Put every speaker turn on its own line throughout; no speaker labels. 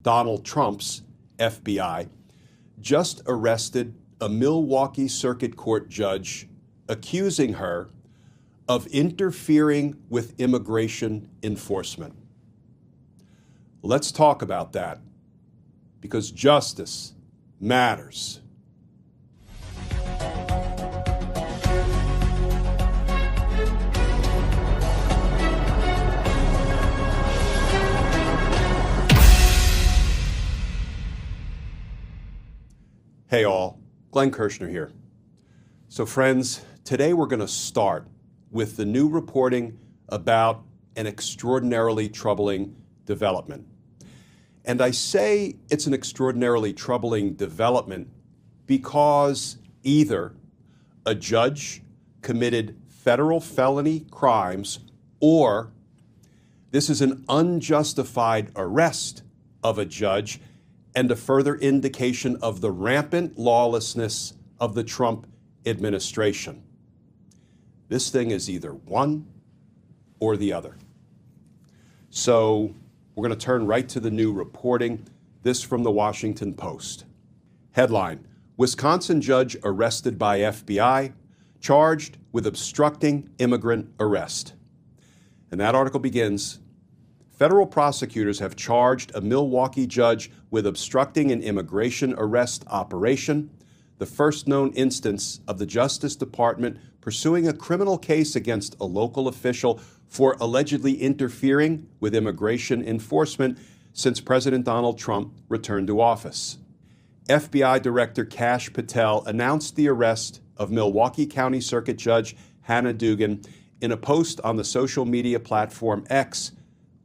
Donald Trump's FBI, just arrested a Milwaukee Circuit Court judge accusing her of interfering with immigration enforcement. Let's talk about that, because justice matters. Hey all, Glenn Kirshner here. So friends, today we're going to start with the new reporting about an extraordinarily troubling development. And I say it's an extraordinarily troubling development because either a judge committed federal felony crimes or this is an unjustified arrest of a judge and a further indication of the rampant lawlessness of the Trump administration. This thing is either one or the other. So we're going to turn right to the new reporting. This from the Washington Post. Headline: Wisconsin judge arrested by FBI, charged with obstructing immigrant arrest. And that article begins, federal prosecutors have charged a Milwaukee judge with obstructing an immigration arrest operation, the first known instance of the Justice Department pursuing a criminal case against a local official for allegedly interfering with immigration enforcement since President Donald Trump returned to office. FBI Director Kash Patel announced the arrest of Milwaukee County Circuit Judge Hannah Dugan in a post on the social media platform X,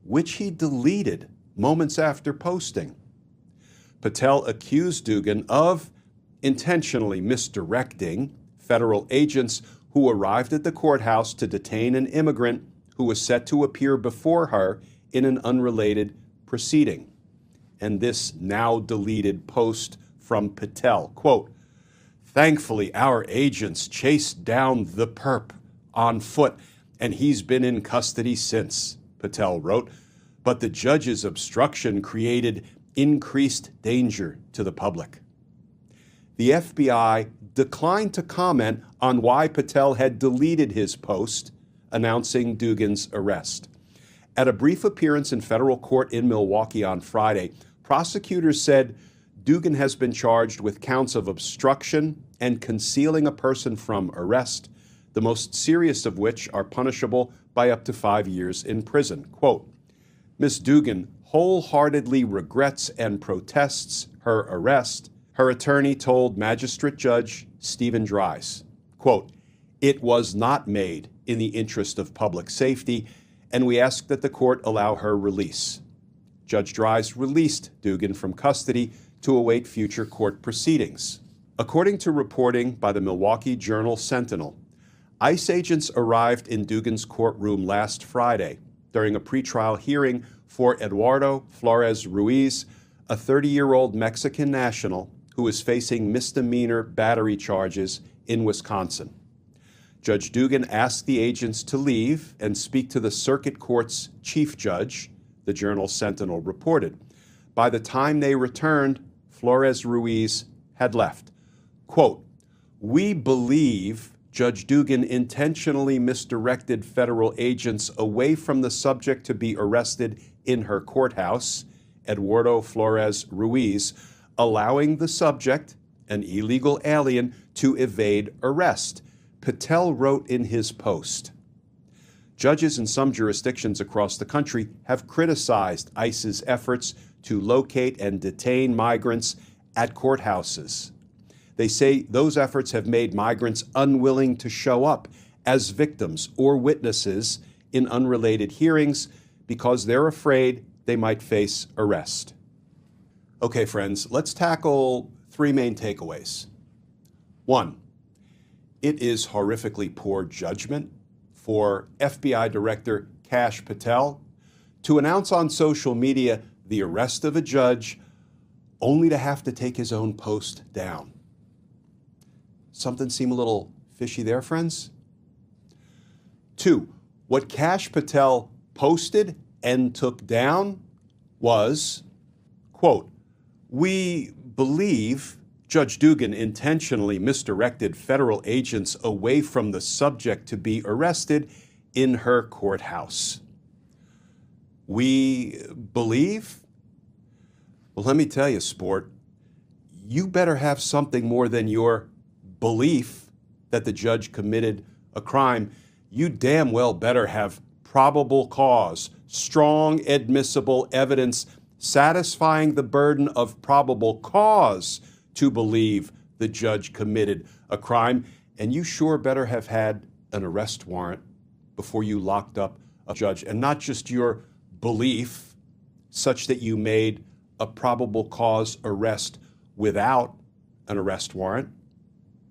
which he deleted moments after posting. Patel accused Dugan of intentionally misdirecting federal agents who arrived at the courthouse to detain an immigrant who was set to appear before her in an unrelated proceeding. And this now deleted post from Patel, quote, "Thankfully, our agents chased down the perp on foot, and he's been in custody since," Patel wrote, "but the judge's obstruction created increased danger to the public." The FBI declined to comment on why Patel had deleted his post announcing Dugan's arrest. At a brief appearance in federal court in Milwaukee on Friday, prosecutors said Dugan has been charged with counts of obstruction and concealing a person from arrest, the most serious of which are punishable by up to 5 years in prison. Quote, "Ms. Dugan wholeheartedly regrets and protests her arrest," her attorney told Magistrate Judge Stephen Dries. Quote, "It was not made in the interest of public safety, and we ask that the court allow her release." Judge Dries released Dugan from custody to await future court proceedings. According to reporting by the Milwaukee Journal-Sentinel, ICE agents arrived in Dugan's courtroom last Friday during a pretrial hearing for Eduardo Flores Ruiz, a 30-year-old Mexican national who is facing misdemeanor battery charges in Wisconsin. Judge Dugan asked the agents to leave and speak to the circuit court's chief judge, the Journal-Sentinel reported. By the time they returned, Flores Ruiz had left. Quote, "We believe Judge Dugan intentionally misdirected federal agents away from the subject to be arrested in her courthouse," Eduardo Flores Ruiz, allowing the subject, an illegal alien, to evade arrest, Patel wrote in his post. Judges in some jurisdictions across the country have criticized ICE's efforts to locate and detain migrants at courthouses. They say those efforts have made migrants unwilling to show up as victims or witnesses in unrelated hearings because they're afraid they might face arrest. Okay, friends, let's tackle 3 main takeaways. 1, it is horrifically poor judgment for FBI Director Kash Patel to announce on social media the arrest of a judge only to have to take his own post down. Something seem a little fishy there, friends? 2, what Kash Patel posted and took down was Quote, "We believe Judge Dugan intentionally misdirected federal agents away from the subject to be arrested in her courthouse." We believe? Well, let me tell you, sport, you better have something more than your belief that the judge committed a crime. You damn well better have probable cause, strong admissible evidence satisfying the burden of probable cause to believe the judge committed a crime. And you sure better have had an arrest warrant before you locked up a judge, and not just your belief such that you made a probable cause arrest without an arrest warrant.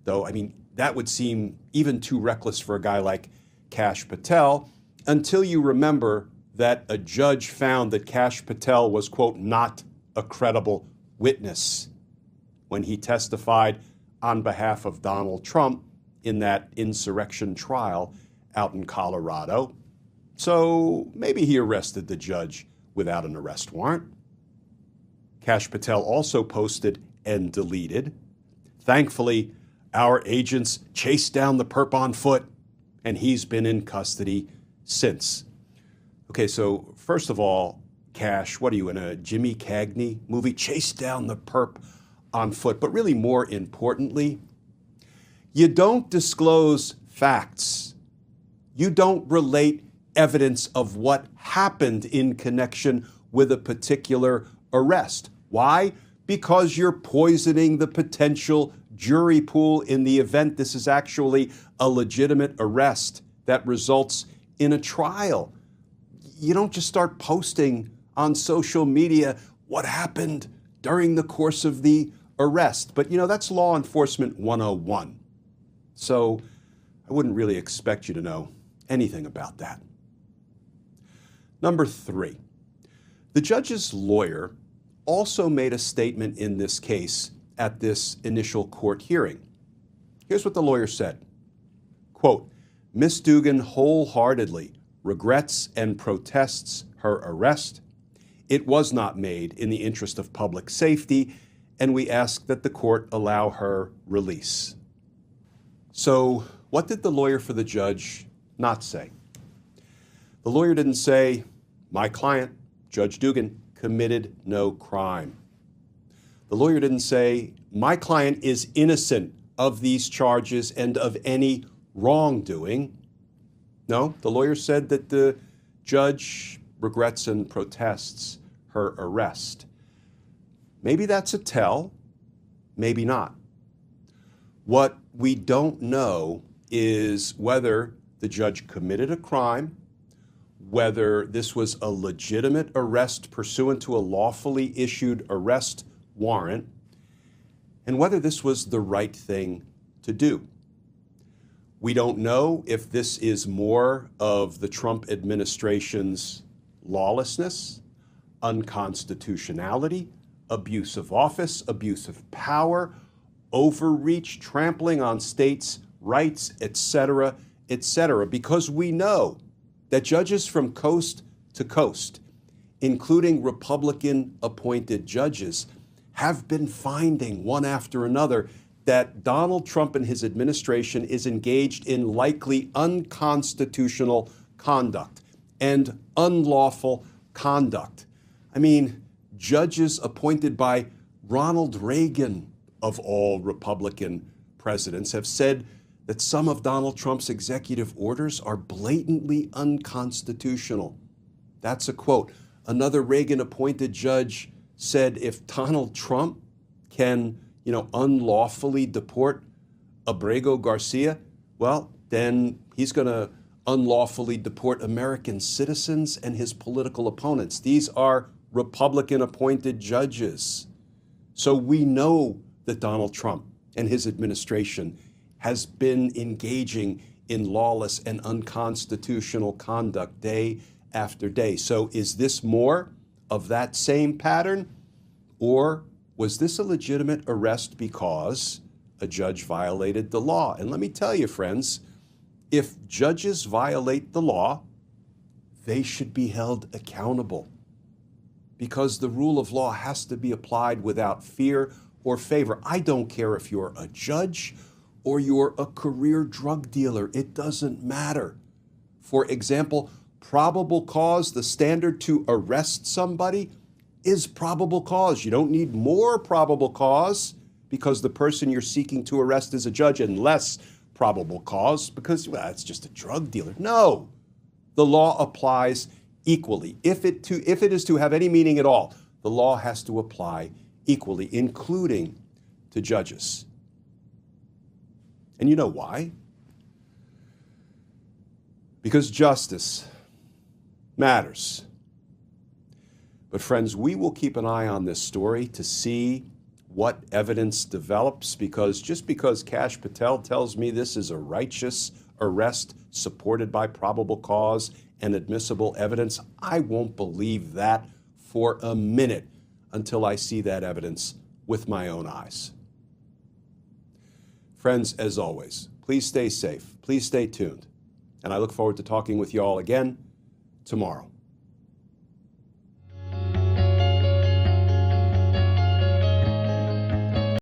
Though, I mean, that would seem even too reckless for a guy like Kash Patel, until you remember that a judge found that Kash Patel was, quote, not a credible witness when he testified on behalf of Donald Trump in that insurrection trial out in Colorado. So maybe he arrested the judge without an arrest warrant. Kash Patel also posted and deleted, "Thankfully, our agents chased down the perp on foot, and he's been in custody since." Okay, so first of all, Kash, what are you, in a Jimmy Cagney movie? Chase down the perp on foot. But really more importantly, you don't disclose facts. You don't relate evidence of what happened in connection with a particular arrest. Why? Because you're poisoning the potential jury pool in the event this is actually a legitimate arrest that results in a trial. You don't just start posting on social media what happened during the course of the arrest. But, you know, that's law enforcement 101. So I wouldn't really expect you to know anything about that. Number 3, the judge's lawyer also made a statement in this case at this initial court hearing. Here's what the lawyer said. Quote, "Ms. Dugan wholeheartedly regrets and protests her arrest. It was not made in the interest of public safety, and we ask that the court allow her release." So what did the lawyer for the judge not say? The lawyer didn't say, "My client, Judge Dugan, committed no crime." The lawyer didn't say, "My client is innocent of these charges and of any wrongdoing." No, the lawyer said that the judge regrets and protests her arrest. Maybe that's a tell, maybe not. What we don't know is whether the judge committed a crime, whether this was a legitimate arrest pursuant to a lawfully issued arrest warrant, and whether this was the right thing to do. We don't know if this is more of the Trump administration's lawlessness, unconstitutionality, abuse of office, abuse of power, overreach, trampling on states' rights, etc., because we know that judges from coast to coast, including Republican-appointed judges, have been finding one after another that Donald Trump and his administration is engaged in likely unconstitutional conduct and unlawful conduct. I mean, judges appointed by Ronald Reagan, of all Republican presidents, have said that some of Donald Trump's executive orders are blatantly unconstitutional. That's a quote. Another Reagan-appointed judge said if Donald Trump can, unlawfully deport Abrego Garcia, well, then he's going to unlawfully deport American citizens and his political opponents. These are Republican-appointed judges. So we know that Donald Trump and his administration has been engaging in lawless and unconstitutional conduct day after day. So is this more of that same pattern? Or was this a legitimate arrest because a judge violated the law? And let me tell you, friends, if judges violate the law, they should be held accountable. because the rule of law has to be applied without fear or favor. I don't care if you're a judge or you're a career drug dealer. It doesn't matter. For example, probable cause, the standard to arrest somebody is probable cause. You don't need more probable cause because the person you're seeking to arrest is a judge, and less probable cause because, well, it's just a drug dealer. No, the law applies equally. If it is to have any meaning at all, the law has to apply equally, including to judges. And you know why? Because justice matters. But friends, we will keep an eye on this story to see what evidence develops, because just because Kash Patel tells me this is a righteous arrest supported by probable cause and admissible evidence, I won't believe that for a minute until I see that evidence with my own eyes. Friends, as always, please stay safe, please stay tuned, and I look forward to talking with you all again tomorrow.